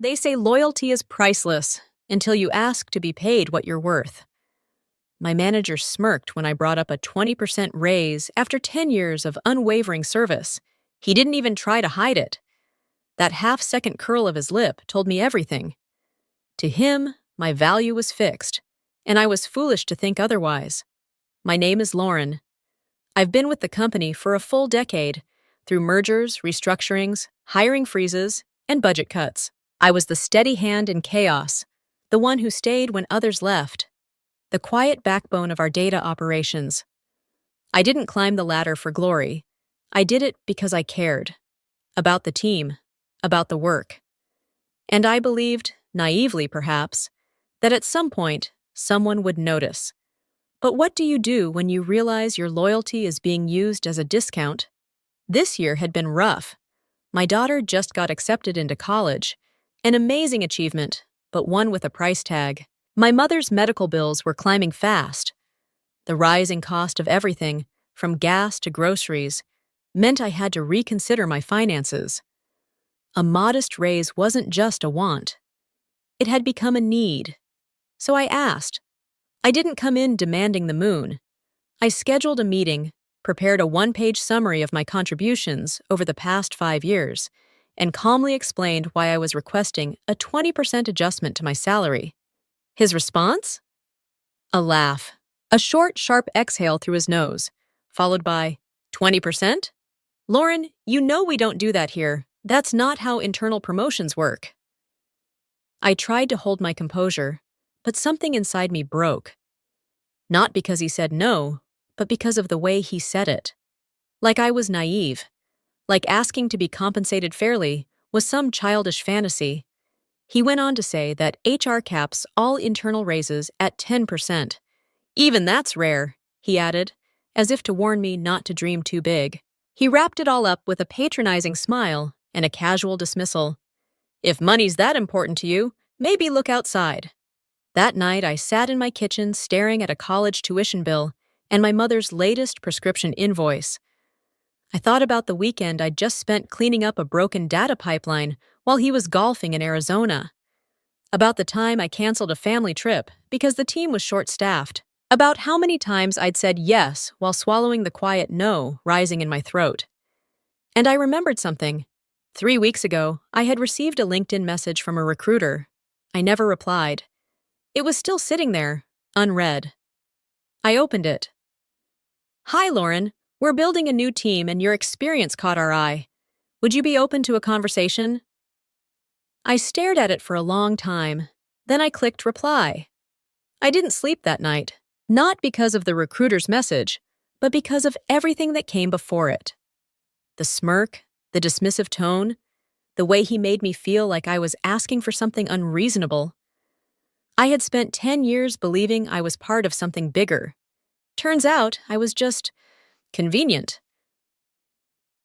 They say loyalty is priceless until you ask to be paid what you're worth. My manager smirked when I brought up a 20% raise after 10 years of unwavering service. He didn't even try to hide it. That half-second curl of his lip told me everything. To him, my value was fixed, and I was foolish to think otherwise. My name is Lauren. I've been with the company for a full decade, through mergers, restructurings, hiring freezes, and budget cuts. I was the steady hand in chaos, the one who stayed when others left, the quiet backbone of our data operations. I didn't climb the ladder for glory. I did it because I cared. About the team, about the work. And I believed, naively perhaps, that at some point, someone would notice. But what do you do when you realize your loyalty is being used as a discount? This year had been rough. My daughter just got accepted into college. An amazing achievement, but one with a price tag. My mother's medical bills were climbing fast. The rising cost of everything, from gas to groceries, meant I had to reconsider my finances. A modest raise wasn't just a want. It had become a need. So I asked. I didn't come in demanding the moon. I scheduled a meeting, prepared a one-page summary of my contributions over the past 5 years, and calmly explained why I was requesting a 20% adjustment to my salary. His response? A laugh. A short, sharp exhale through his nose, followed by, 20%? Lauren, you know we don't do that here. That's not how internal promotions work. I tried to hold my composure, but something inside me broke. Not because he said no, but because of the way he said it. Like I was naive. Like asking to be compensated fairly was some childish fantasy. He went on to say that HR caps all internal raises at 10%. Even that's rare, he added, as if to warn me not to dream too big. He wrapped it all up with a patronizing smile and a casual dismissal. If money's that important to you, maybe look outside. That night, I sat in my kitchen staring at a college tuition bill and my mother's latest prescription invoice. I thought about the weekend I'd just spent cleaning up a broken data pipeline while he was golfing in Arizona. About the time I canceled a family trip because the team was short-staffed. About how many times I'd said yes while swallowing the quiet no rising in my throat. And I remembered something. 3 weeks ago, I had received a LinkedIn message from a recruiter. I never replied. It was still sitting there, unread. I opened it. Hi, Lauren. We're building a new team and your experience caught our eye. Would you be open to a conversation? I stared at it for a long time. Then I clicked reply. I didn't sleep that night, not because of the recruiter's message, but because of everything that came before it. The smirk, the dismissive tone, the way he made me feel like I was asking for something unreasonable. I had spent 10 years believing I was part of something bigger. Turns out I was just convenient.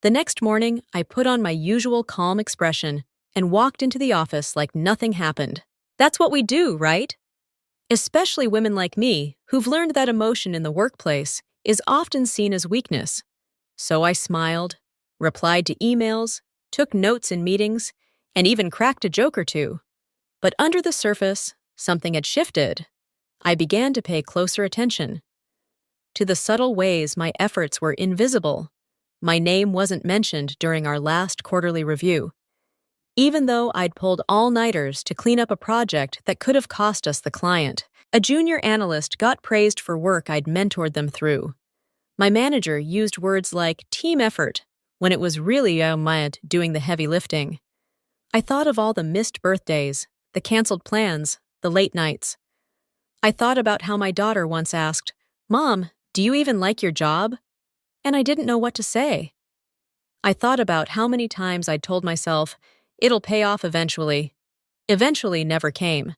The next morning, I put on my usual calm expression and walked into the office like nothing happened. That's what we do, right? Especially women like me, who've learned that emotion in the workplace is often seen as weakness. So I smiled, replied to emails, took notes in meetings, and even cracked a joke or two. But under the surface, something had shifted. I began to pay closer attention. To the subtle ways my efforts were invisible. My name wasn't mentioned during our last quarterly review. Even though I'd pulled all-nighters to clean up a project that could have cost us the client, a junior analyst got praised for work I'd mentored them through. My manager used words like team effort when it was really Matt doing the heavy lifting. I thought of all the missed birthdays, the canceled plans, the late nights. I thought about how my daughter once asked, "Mom, do you even like your job?" And I didn't know what to say. I thought about how many times I'd told myself, "It'll pay off eventually." Eventually never came.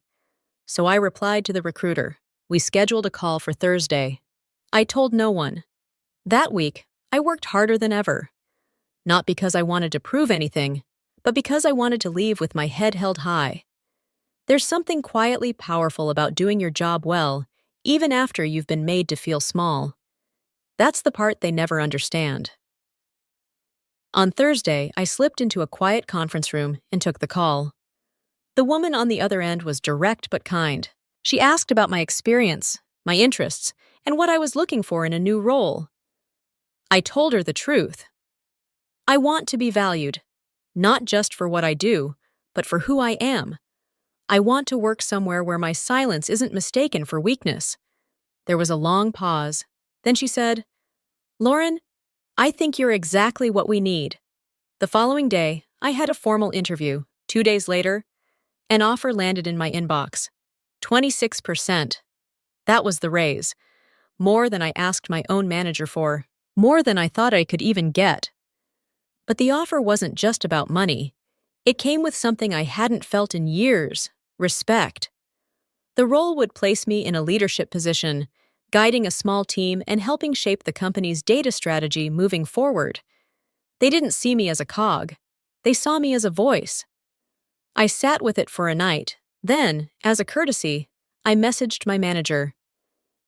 So I replied to the recruiter. We scheduled a call for Thursday. I told no one. That week, I worked harder than ever. Not because I wanted to prove anything, but because I wanted to leave with my head held high. There's something quietly powerful about doing your job well, even after you've been made to feel small. That's the part they never understand. On Thursday, I slipped into a quiet conference room and took the call. The woman on the other end was direct but kind. She asked about my experience, my interests, and what I was looking for in a new role. I told her the truth. I want to be valued, not just for what I do, but for who I am. I want to work somewhere where my silence isn't mistaken for weakness. There was a long pause. Then she said, "Lauren, I think you're exactly what we need." The following day, I had a formal interview. 2 days later, an offer landed in my inbox. 26%. That was the raise. More than I asked my own manager for. More than I thought I could even get. But the offer wasn't just about money. It came with something I hadn't felt in years: respect. The role would place me in a leadership position, guiding a small team and helping shape the company's data strategy moving forward. They didn't see me as a cog. They saw me as a voice. I sat with it for a night. Then, as a courtesy, I messaged my manager.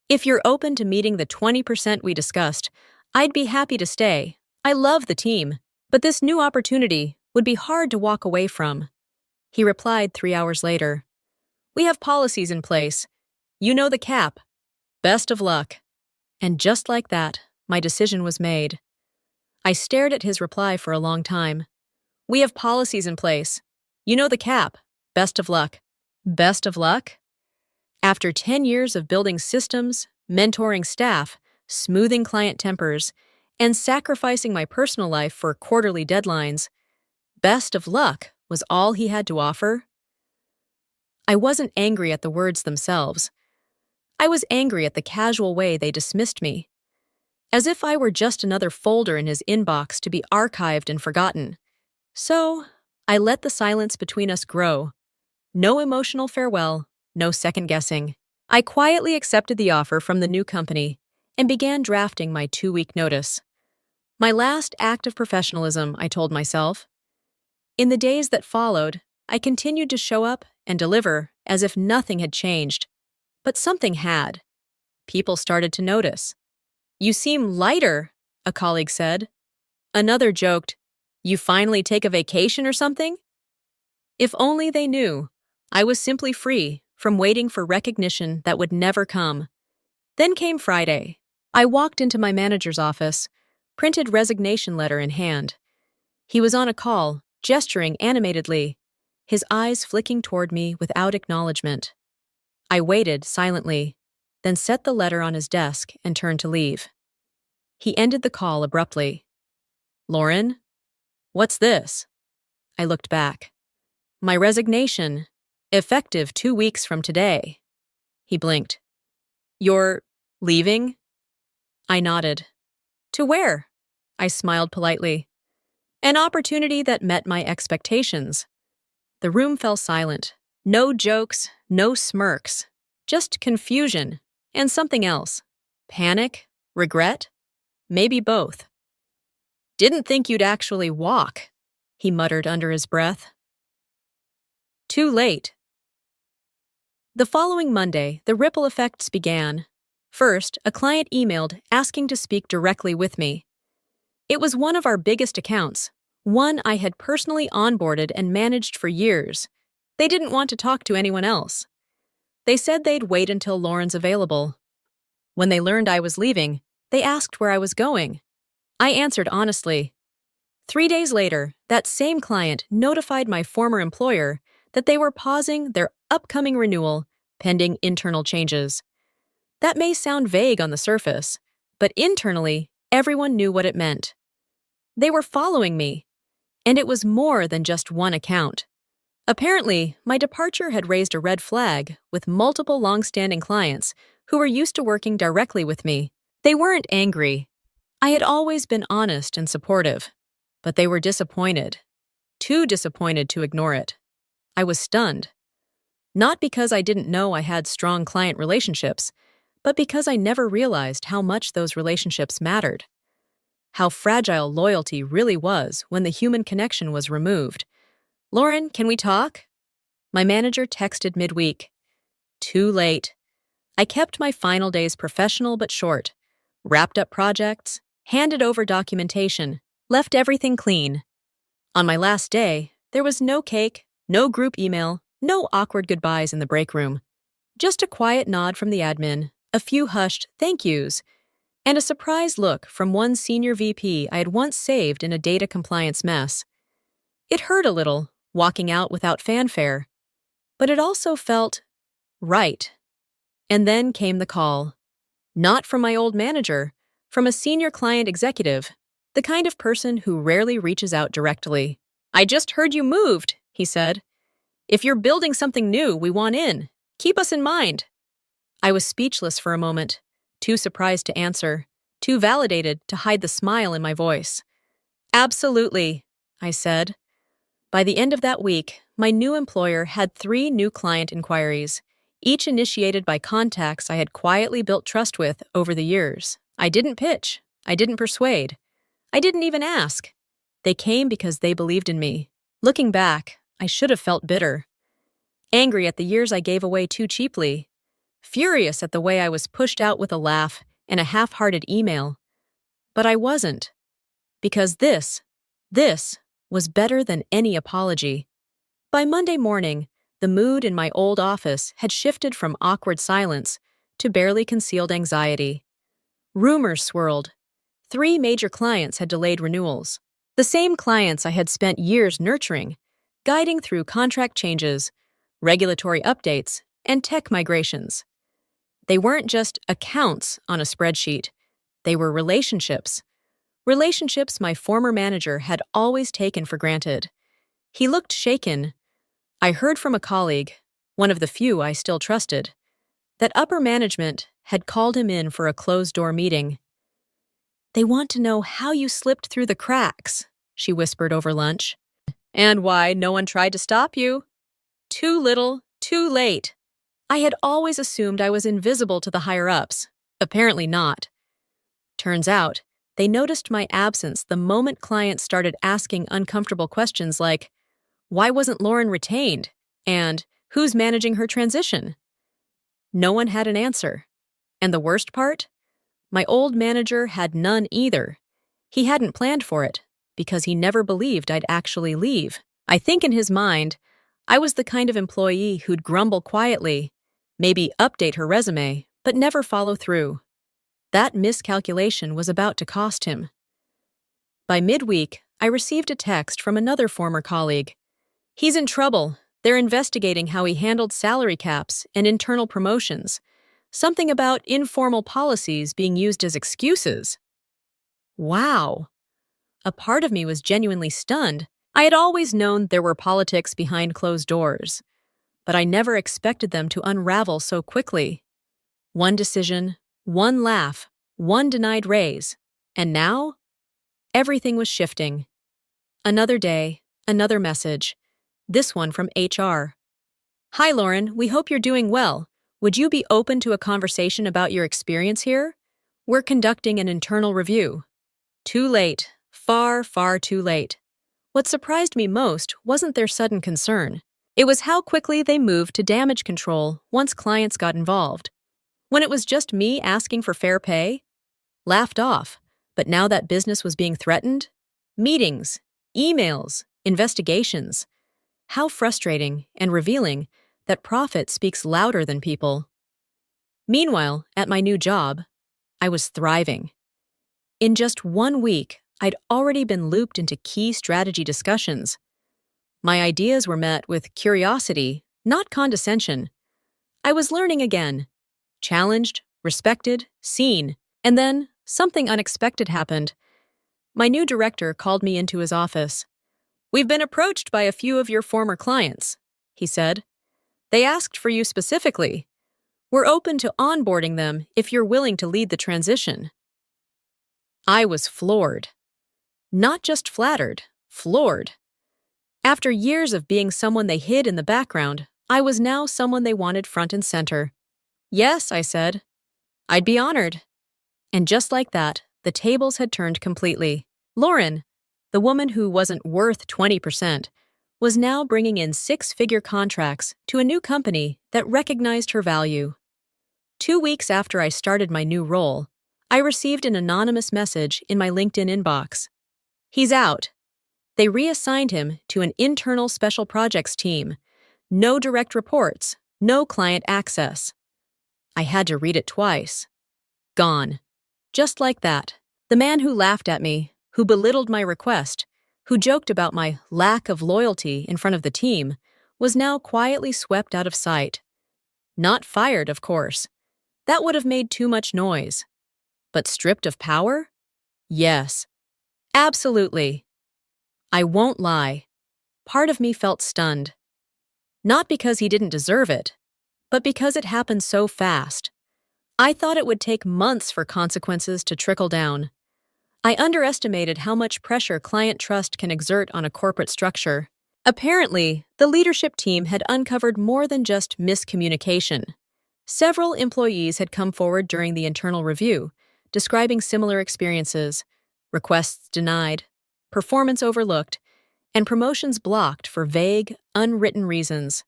"If you're open to meeting the 20% we discussed, I'd be happy to stay. I love the team, but this new opportunity would be hard to walk away from." He replied 3 hours later. "We have policies in place. You know the cap. Best of luck." And just like that, my decision was made. I stared at his reply for a long time. "We have policies in place. You know the cap. Best of luck." Best of luck? After 10 years of building systems, mentoring staff, smoothing client tempers, and sacrificing my personal life for quarterly deadlines, best of luck was all he had to offer? I wasn't angry at the words themselves. I was angry at the casual way they dismissed me, as if I were just another folder in his inbox to be archived and forgotten. So, I let the silence between us grow. No emotional farewell, no second-guessing. I quietly accepted the offer from the new company and began drafting my 2-week notice. My last act of professionalism, I told myself. In the days that followed, I continued to show up and deliver as if nothing had changed. But something had. People started to notice. "You seem lighter," a colleague said. Another joked, "You finally take a vacation or something?" If only they knew. I was simply free from waiting for recognition that would never come. Then came Friday. I walked into my manager's office, printed resignation letter in hand. He was on a call, gesturing animatedly, his eyes flicking toward me without acknowledgement. I waited silently, then set the letter on his desk and turned to leave. He ended the call abruptly. "Lauren, what's this?" I looked back. "My resignation, effective 2 weeks from today." He blinked. "You're leaving?" I nodded. "To where?" I smiled politely. "An opportunity that met my expectations." The room fell silent. No jokes, no smirks. Just confusion and something else. Panic? Regret? Maybe both. "Didn't think you'd actually walk," he muttered under his breath. Too late. The following Monday, the ripple effects began. First, a client emailed asking to speak directly with me. It was one of our biggest accounts, one I had personally onboarded and managed for years. They didn't want to talk to anyone else. They said they'd wait until Lauren's available. When they learned I was leaving, they asked where I was going. I answered honestly. 3 days later, that same client notified my former employer that they were pausing their upcoming renewal pending internal changes. That may sound vague on the surface, but internally, everyone knew what it meant. They were following me, and it was more than just one account. Apparently, my departure had raised a red flag with multiple long-standing clients who were used to working directly with me. They weren't angry. I had always been honest and supportive, but they were disappointed. Too disappointed to ignore it. I was stunned. Not because I didn't know I had strong client relationships, but because I never realized how much those relationships mattered. How fragile loyalty really was when the human connection was removed. "Lauren, can we talk?" My manager texted midweek. Too late. I kept my final days professional but short, wrapped up projects, handed over documentation, left everything clean. On my last day, there was no cake, no group email, No awkward goodbyes in the break room. Just a quiet nod from the admin, a few hushed thank yous, and a surprised look from one senior VP I had once saved in a data compliance mess. It hurt a little, walking out without fanfare, but it also felt right. And then came the call. Not from my old manager, from a senior client executive, the kind of person who rarely reaches out directly. "I just heard you moved," he said. "If you're building something new, we want in. Keep us in mind." I was speechless for a moment, too surprised to answer, too validated to hide the smile in my voice. "Absolutely," I said. By the end of that week, my new employer had 3 new client inquiries, each initiated by contacts I had quietly built trust with over the years. I didn't pitch. I didn't persuade. I didn't even ask. They came because they believed in me. Looking back, I should have felt bitter. Angry at the years I gave away too cheaply. Furious at the way I was pushed out with a laugh and a half-hearted email. But I wasn't. Because this was better than any apology. By Monday morning, the mood in my old office had shifted from awkward silence to barely concealed anxiety. Rumors swirled. 3 major clients had delayed renewals. The same clients I had spent years nurturing, guiding through contract changes, regulatory updates, and tech migrations. They weren't just accounts on a spreadsheet. They were relationships. Relationships my former manager had always taken for granted. He looked shaken. I heard from a colleague, one of the few I still trusted, that upper management had called him in for a closed-door meeting. "They want to know how you slipped through the cracks," she whispered over lunch. "And why no one tried to stop you." Too little, too late. I had always assumed I was invisible to the higher-ups. Apparently not. Turns out, they noticed my absence the moment clients started asking uncomfortable questions like, "Why wasn't Lauren retained?" and "Who's managing her transition?" No one had an answer. And the worst part? My old manager had none either. He hadn't planned for it, because he never believed I'd actually leave. I think in his mind, I was the kind of employee who'd grumble quietly, maybe update her resume, but never follow through. That miscalculation was about to cost him. By midweek, I received a text from another former colleague. "He's in trouble. They're investigating how he handled salary caps and internal promotions. Something about informal policies being used as excuses." Wow. A part of me was genuinely stunned. I had always known there were politics behind closed doors, but I never expected them to unravel so quickly. One decision, one laugh, one denied raise, and now, everything was shifting. Another day, another message. This one from HR. "Hi, Lauren. We hope you're doing well. Would you be open to a conversation about your experience here? We're conducting an internal review." Too late. Far, far too late. What surprised me most wasn't their sudden concern. It was how quickly they moved to damage control once clients got involved. When it was just me asking for fair pay, laughed off. But now that business was being threatened, meetings, emails, investigations. How frustrating and revealing that profit speaks louder than people. Meanwhile, at my new job, I was thriving. In just 1 week, I'd already been looped into key strategy discussions. My ideas were met with curiosity, not condescension. I was learning again, challenged, respected, seen, and then something unexpected happened. My new director called me into his office. "We've been approached by a few of your former clients," he said. "They asked for you specifically. We're open to onboarding them if you're willing to lead the transition." I was floored. Not just flattered, floored. After years of being someone they hid in the background, I was now someone they wanted front and center. "Yes," I said. "I'd be honored." And just like that, the tables had turned completely. Lauren, the woman who wasn't worth 20%, was now bringing in 6-figure contracts to a new company that recognized her value. 2 weeks after I started my new role, I received an anonymous message in my LinkedIn inbox. "He's out." They reassigned him to an internal special projects team, No direct reports, no client access. I had to read it twice. Gone. Just like that. The man who laughed at me, who belittled my request, who joked about my lack of loyalty in front of the team, was now quietly swept out of sight. Not fired, of course. That would have made too much noise. But stripped of power? Yes. Absolutely. I won't lie. Part of me felt stunned. Not because he didn't deserve it, but because it happened so fast. I thought it would take months for consequences to trickle down. I underestimated how much pressure client trust can exert on a corporate structure. Apparently, the leadership team had uncovered more than just miscommunication. Several employees had come forward during the internal review, describing similar experiences: requests denied, performance overlooked, and promotions blocked for vague, unwritten reasons.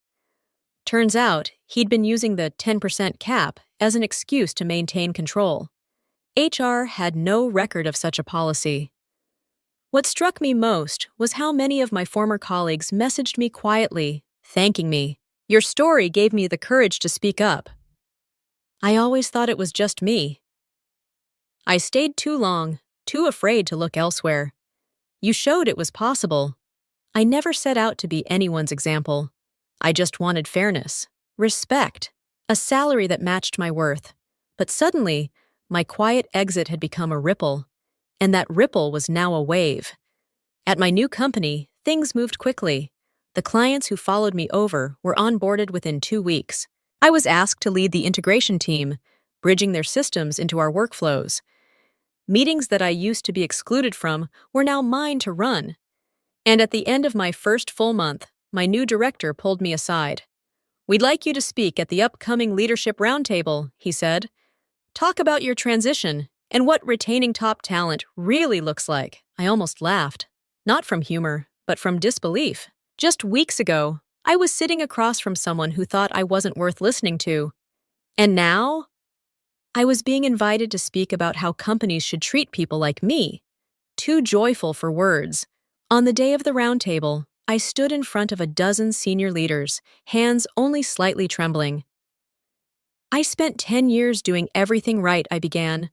Turns out, he'd been using the 10% cap as an excuse to maintain control. HR had no record of such a policy. What struck me most was how many of my former colleagues messaged me quietly, thanking me. "Your story gave me the courage to speak up." I always thought it was just me. I stayed too long, too afraid to look elsewhere. You showed it was possible. I never set out to be anyone's example. I just wanted fairness, respect, a salary that matched my worth. But suddenly, my quiet exit had become a ripple, and that ripple was now a wave. At my new company, things moved quickly. The clients who followed me over were onboarded within 2 weeks. I was asked to lead the integration team, bridging their systems into our workflows. Meetings that I used to be excluded from were now mine to run. And at the end of my first full month, my new director pulled me aside. "We'd like you to speak at the upcoming leadership roundtable," he said. "Talk about your transition and what retaining top talent really looks like." I almost laughed, not from humor, but from disbelief. Just weeks ago, I was sitting across from someone who thought I wasn't worth listening to. And now, I was being invited to speak about how companies should treat people like me. Too joyful for words. On the day of the roundtable, I stood in front of a dozen senior leaders, hands only slightly trembling. "I spent 10 years doing everything right," I began.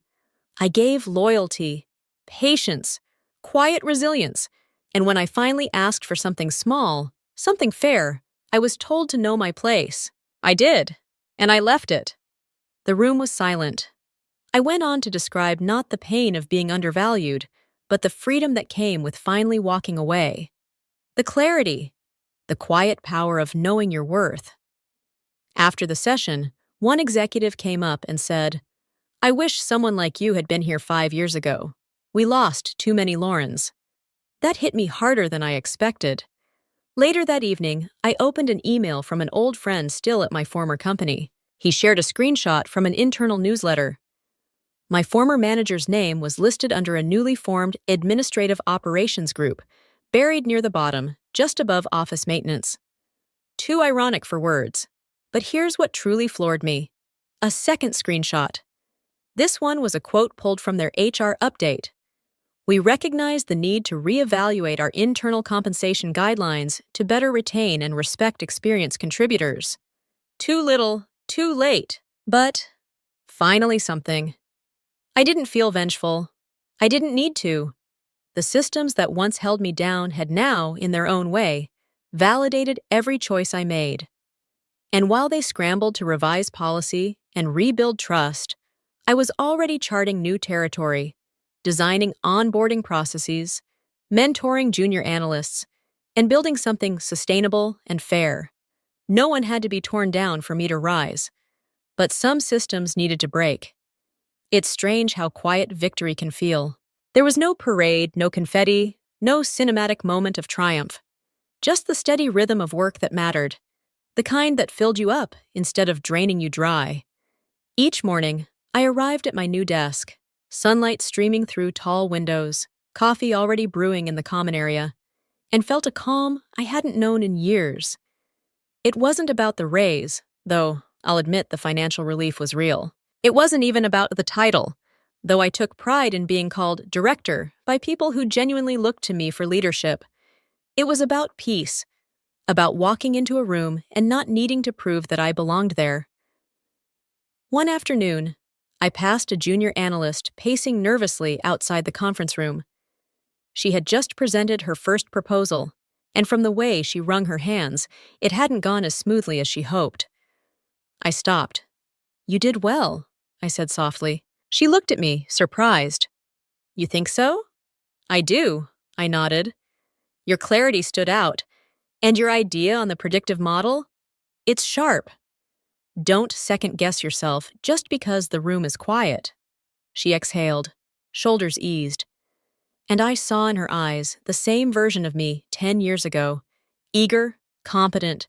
"I gave loyalty, patience, quiet resilience, and when I finally asked for something small, something fair, I was told to know my place. I did, and I left it." The room was silent. I went on to describe not the pain of being undervalued, but the freedom that came with finally walking away. The clarity, the quiet power of knowing your worth. After the session, one executive came up and said, "I wish someone like you had been here 5 years ago. We lost too many Laurens." That hit me harder than I expected. Later that evening, I opened an email from an old friend still at my former company. He shared a screenshot from an internal newsletter. My former manager's name was listed under a newly formed administrative operations group, buried near the bottom, just above office maintenance. Too ironic for words. But here's what truly floored me. A second screenshot. This one was a quote pulled from their HR update. "We recognize the need to reevaluate our internal compensation guidelines to better retain and respect experienced contributors." Too little, too late. But finally something. I didn't feel vengeful. I didn't need to. The systems that once held me down had now, in their own way, validated every choice I made. And while they scrambled to revise policy and rebuild trust, I was already charting new territory, designing onboarding processes, mentoring junior analysts, and building something sustainable and fair. No one had to be torn down for me to rise, but some systems needed to break. It's strange how quiet victory can feel. There was no parade, no confetti, no cinematic moment of triumph. Just the steady rhythm of work that mattered, the kind that filled you up instead of draining you dry. Each morning, I arrived at my new desk, sunlight streaming through tall windows, coffee already brewing in the common area, and felt a calm I hadn't known in years. It wasn't about the raise, though I'll admit the financial relief was real. It wasn't even about the title, though I took pride in being called director by people who genuinely looked to me for leadership. It was about peace, about walking into a room and not needing to prove that I belonged there. One afternoon, I passed a junior analyst pacing nervously outside the conference room. She had just presented her first proposal, and from the way she wrung her hands, it hadn't gone as smoothly as she hoped. I stopped. "You did well," I said softly. She looked at me, surprised. "You think so?" "I do," I nodded. "Your clarity stood out. And your idea on the predictive model? It's sharp. Don't second-guess yourself just because the room is quiet." She exhaled, shoulders eased. And I saw in her eyes the same version of me 10 years ago, eager, competent,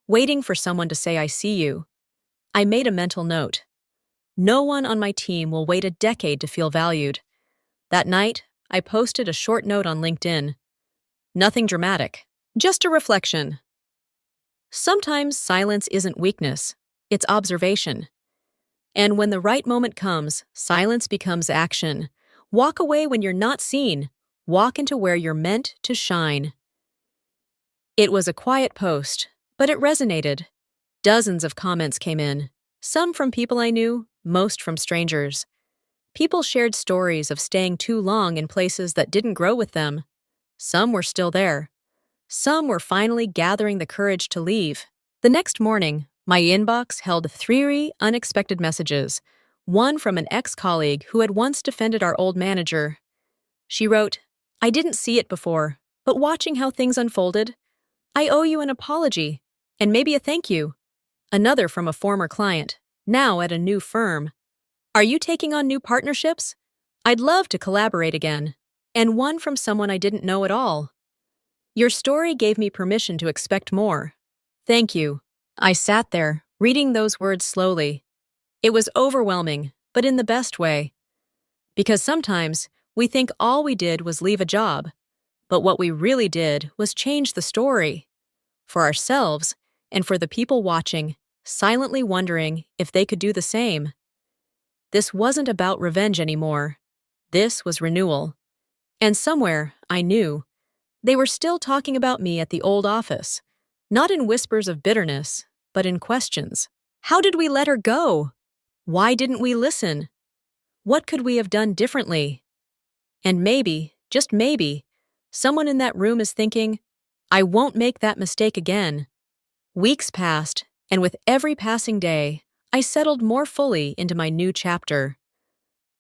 waiting for someone to say "I see you." I made a mental note. No one on my team will wait a decade to feel valued. That night, I posted a short note on LinkedIn. Nothing dramatic, just a reflection. Sometimes silence isn't weakness, it's observation. And when the right moment comes, silence becomes action. Walk away when you're not seen. Walk into where you're meant to shine. It was a quiet post, but it resonated. Dozens of comments came in, some from people I knew, most from strangers. People shared stories of staying too long in places that didn't grow with them. Some were still there. Some were finally gathering the courage to leave. The next morning, my inbox held 3 unexpected messages, one from an ex-colleague who had once defended our old manager. She wrote, "I didn't see it before, but watching how things unfolded, I owe you an apology, and maybe a thank you." Another from a former client, now at a new firm. "Are you taking on new partnerships? I'd love to collaborate again." And one from someone I didn't know at all. "Your story gave me permission to expect more. Thank you." I sat there, reading those words slowly. It was overwhelming, but in the best way. Because sometimes we think all we did was leave a job, but what we really did was change the story. For ourselves, and for the people watching, silently wondering if they could do the same. This wasn't about revenge anymore. This was renewal. And somewhere, I knew, they were still talking about me at the old office, not in whispers of bitterness, but in questions. How did we let her go? Why didn't we listen? What could we have done differently? And maybe, just maybe, someone in that room is thinking, "I won't make that mistake again." Weeks passed, and with every passing day, I settled more fully into my new chapter.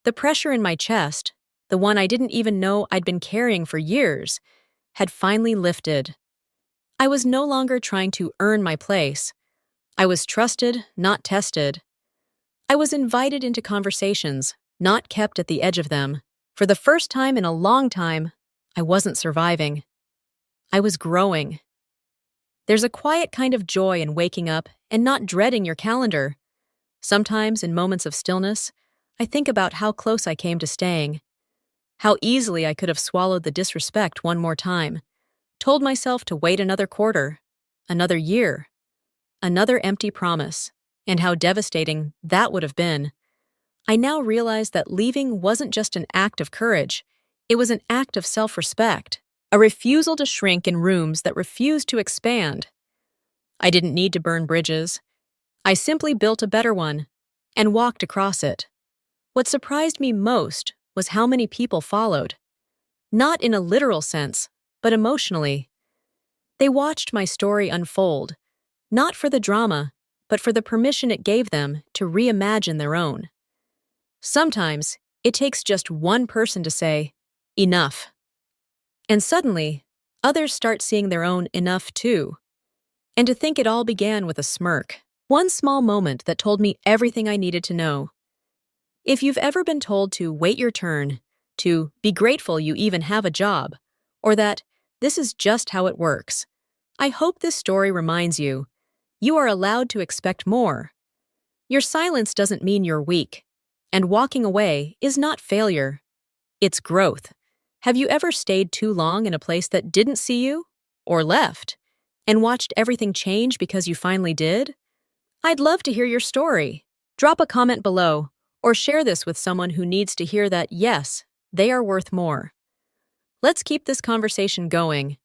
The pressure in my chest, the one I didn't even know I'd been carrying for years, had finally lifted. I was no longer trying to earn my place. I was trusted, not tested. I was invited into conversations, not kept at the edge of them. For the first time in a long time, I wasn't surviving. I was growing. There's a quiet kind of joy in waking up and not dreading your calendar. Sometimes, in moments of stillness, I think about how close I came to staying. How easily I could have swallowed the disrespect one more time, told myself to wait another quarter, another year, another empty promise, and how devastating that would have been. I now realize that leaving wasn't just an act of courage, it was an act of self-respect, a refusal to shrink in rooms that refused to expand. I didn't need to burn bridges. I simply built a better one and walked across it. What surprised me most was how many people followed. Not in a literal sense, but emotionally. They watched my story unfold, not for the drama, but for the permission it gave them to reimagine their own. Sometimes, it takes just one person to say, "Enough." And suddenly, others start seeing their own enough too. And to think it all began with a smirk. One small moment that told me everything I needed to know. If you've ever been told to wait your turn, to be grateful you even have a job, or that this is just how it works, I hope this story reminds you, you are allowed to expect more. Your silence doesn't mean you're weak, and walking away is not failure. It's growth. Have you ever stayed too long in a place that didn't see you, or left, and watched everything change because you finally did? I'd love to hear your story. Drop a comment below, or share this with someone who needs to hear that, yes, they are worth more. Let's keep this conversation going.